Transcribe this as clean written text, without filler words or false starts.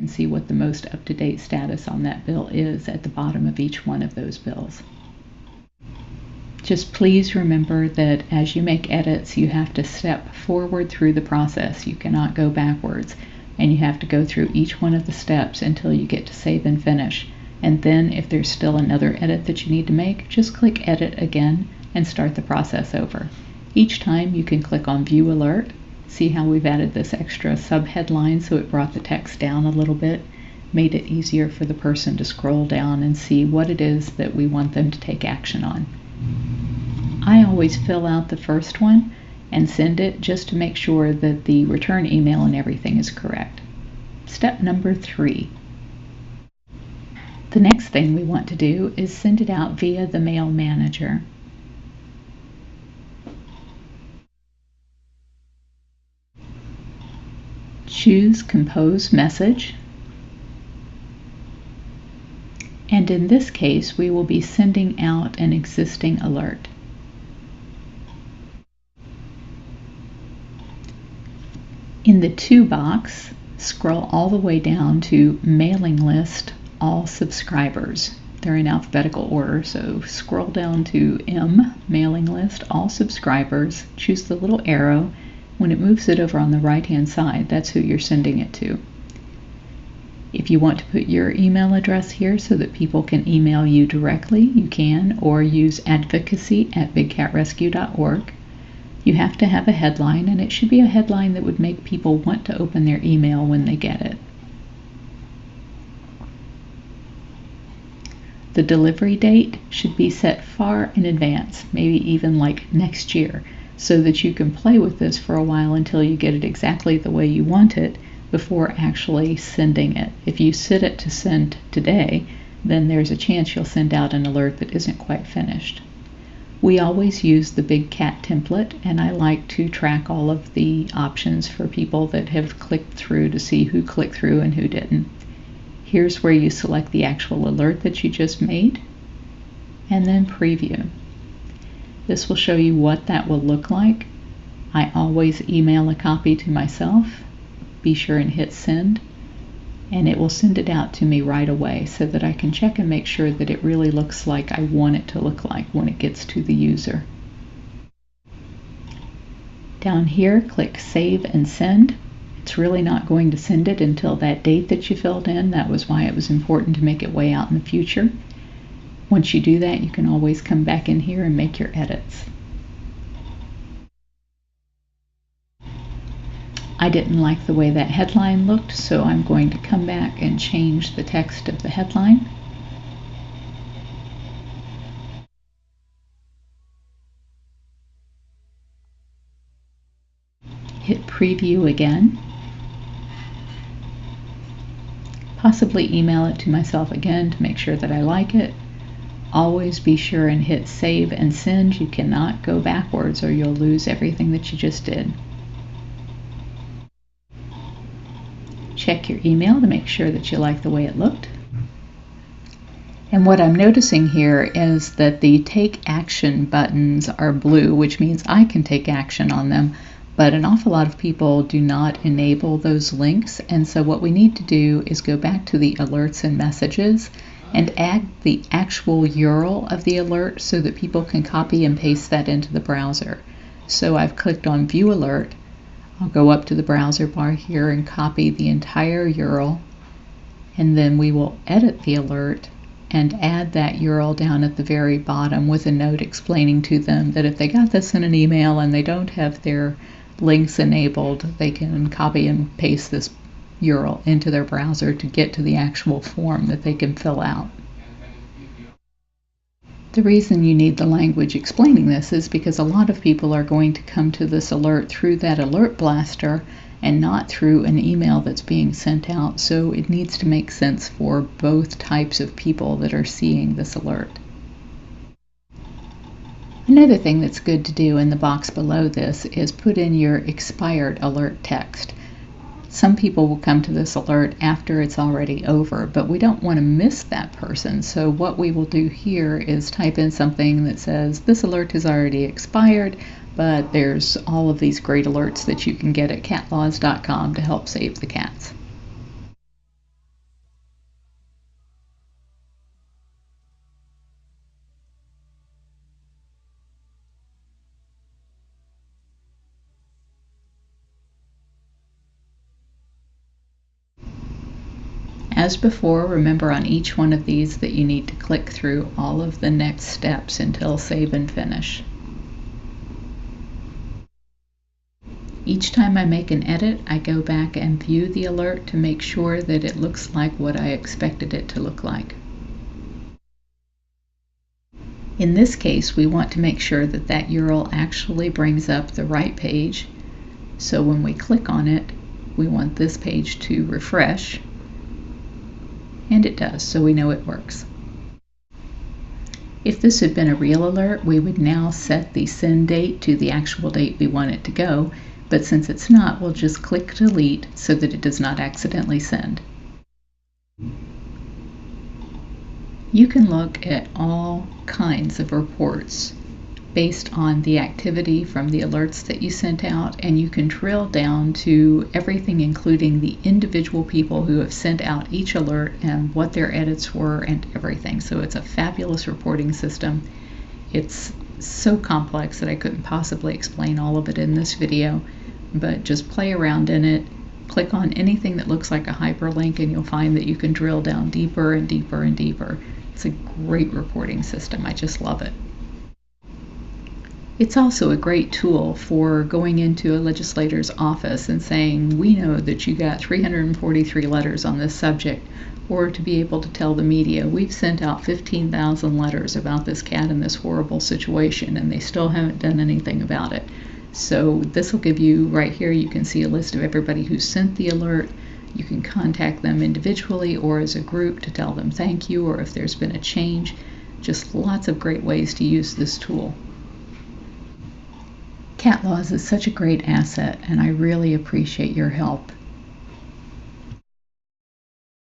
and see what the most up-to-date status on that bill is at the bottom of each one of those bills. Just please remember that as you make edits, you have to step forward through the process. You cannot go backwards, and you have to go through each one of the steps until you get to save and finish. And then if there's still another edit that you need to make, just click Edit again and start the process over. Each time you can click on View Alert. See how we've added this extra subheadline so it brought the text down a little bit, made it easier for the person to scroll down and see what it is that we want them to take action on. I always fill out the first one and send it just to make sure that the return email and everything is correct. Step number 3. The next thing we want to do is send it out via the Mail Manager. Choose Compose Message, and in this case we will be sending out an existing alert. In the To box, scroll all the way down to Mailing List All Subscribers. They're in alphabetical order, so scroll down to M, Mailing List All Subscribers, choose the little arrow. When it moves it over on the right-hand side, that's who you're sending it to. If you want to put your email address here so that people can email you directly, you can, or use advocacy@bigcatrescue.org. You have to have a headline, and it should be a headline that would make people want to open their email when they get it. The delivery date should be set far in advance, maybe even like next year, so that you can play with this for a while until you get it exactly the way you want it before actually sending it. If you set it to send today, then there's a chance you'll send out an alert that isn't quite finished. We always use the Big Cat template, and I like to track all of the options for people that have clicked through to see who clicked through and who didn't. Here's where you select the actual alert that you just made, and then preview. This will show you what that will look like. I always email a copy to myself. Be sure and hit send, and it will send it out to me right away so that I can check and make sure that it really looks like I want it to look like when it gets to the user. Down here, click Save and Send. It's really not going to send it until that date that you filled in. That was why it was important to make it way out in the future. Once you do that, you can always come back in here and make your edits. I didn't like the way that headline looked, so I'm going to come back and change the text of the headline. Hit preview again. Possibly email it to myself again to make sure that I like it. Always be sure and hit save and send. You cannot go backwards or you'll lose everything that you just did. Check your email to make sure that you like the way it looked. And what I'm noticing here is that the Take Action buttons are blue, which means I can take action on them, but an awful lot of people do not enable those links, and so what we need to do is go back to the alerts and messages and add the actual URL of the alert so that people can copy and paste that into the browser. So I've clicked on View Alert. I'll go up to the browser bar here and copy the entire URL, and then we will edit the alert and add that URL down at the very bottom with a note explaining to them that if they got this in an email and they don't have their links enabled, they can copy and paste this URL into their browser to get to the actual form that they can fill out. The reason you need the language explaining this is because a lot of people are going to come to this alert through that alert blaster and not through an email that's being sent out, so it needs to make sense for both types of people that are seeing this alert. Another thing that's good to do in the box below this is put in your expired alert text. Some people will come to this alert after it's already over, but we don't want to miss that person. So what we will do here is type in something that says, this alert is already expired, but there's all of these great alerts that you can get at catlaws.com to help save the cats. As before, remember on each one of these that you need to click through all of the next steps until Save and Finish. Each time I make an edit, I go back and view the alert to make sure that it looks like what I expected it to look like. In this case, we want to make sure that that URL actually brings up the right page. So when we click on it, we want this page to refresh. And it does, so we know it works. If this had been a real alert, we would now set the send date to the actual date we want it to go. But since it's not, we'll just click delete so that it does not accidentally send. You can look at all kinds of reports based on the activity from the alerts that you sent out, and you can drill down to everything, including the individual people who have sent out each alert and what their edits were and everything. So it's a fabulous reporting system. It's so complex that I couldn't possibly explain all of it in this video, but just play around in it. Click on anything that looks like a hyperlink and you'll find that you can drill down deeper and deeper and deeper. It's a great reporting system. I just love it. It's also a great tool for going into a legislator's office and saying, we know that you got 343 letters on this subject, or to be able to tell the media, we've sent out 15,000 letters about this cat in this horrible situation and they still haven't done anything about it. So this will give you, right here, you can see a list of everybody who sent the alert. You can contact them individually or as a group to tell them thank you, or if there's been a change. Just lots of great ways to use this tool. Cat Laws is such a great asset, and I really appreciate your help.